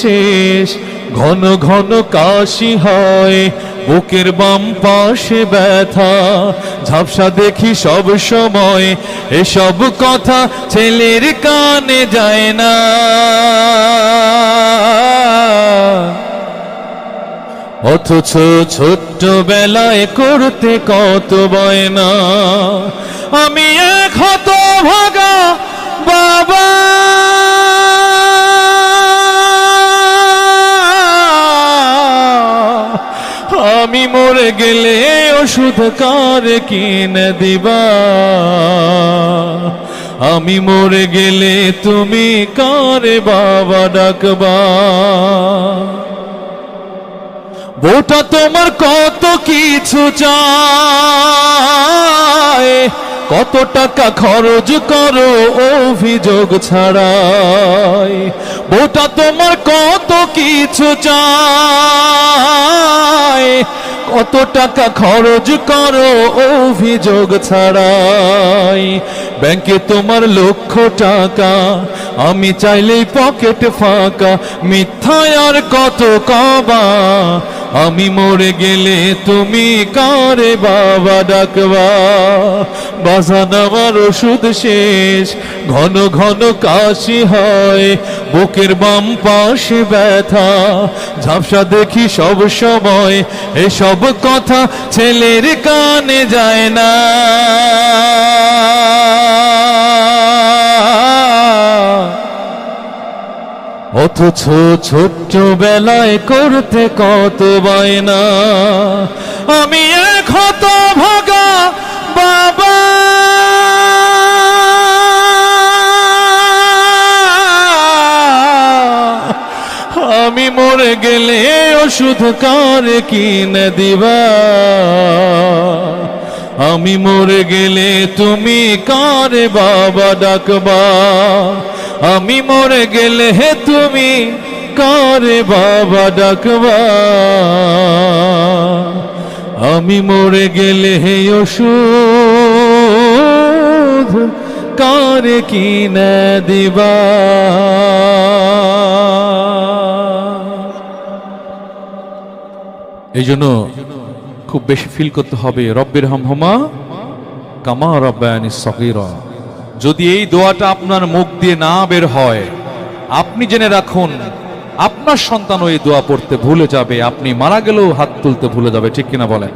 শেষ, ঘন ঘন কাশি হয়, বুকের বাম পাশে ব্যথা, ঝাপসা দেখি সব সময়, এসব কথা ছেলের কানে যায় না। অথচ ছোট্ট বেলায় করতে কত বায়না, আমি এক হতভাগা বাবা, আমি মরে গেলে ওষুধ কার কিনে দিবা, আমি মরে গেলে তুমি কারে বাবা ডাকবা। বউটা তোমার কত কিছু চায়, কত টাকা খরচ করো অভিযোগ ছাড়াই, বউটা তোমার কত কিছু চায়, কত টাকা খরচ করো অভিযোগ ছাড়াই। ব্যাংকে তোমার লক্ষ টাকা, আমি চাইলেই পকেট ফাঁকা, মিথ্যায় আর কত কবা, আমি মরে গেলে তুমি কারে বাবা ডাকবা। বাজান আমার ওষুধ শেষ, ঘন ঘন কাশি হয়, বুকের বাম পাশে ব্যথা, ঝাপসা দেখি সব সময়, এসব কথা ছেলের কানে যায় না। অথচ ছোট্ট বেলায় করতে কত বায়না, আমি এক হতভাগা বাবা, আমি মরে গেলে ওষুধ কার কিনে দিবা, আমি মরে গেলে তুমি কারে বাবা ডাকবা, আমি মরে গেলে হে তুমি কারে বাবা ডাকবা, আমি মরে গেলে হে ওষুধ কারে কিনে দিবা। এই জন্য খুব বেশি ফিল করতে হবে, রব্বির হামহুমা কামা রাব্বায়ানি সগীরা। যদি এই দোয়াটা আপনার মুখ দিয়ে না বের হয়, আপনি জেনে রাখুন আপনার সন্তানও এই দোয়া পড়তে ভুলে যাবে, আপনি মারা গেলেও হাত তুলতে ভুলে যাবে। ঠিক কিনা বলেন?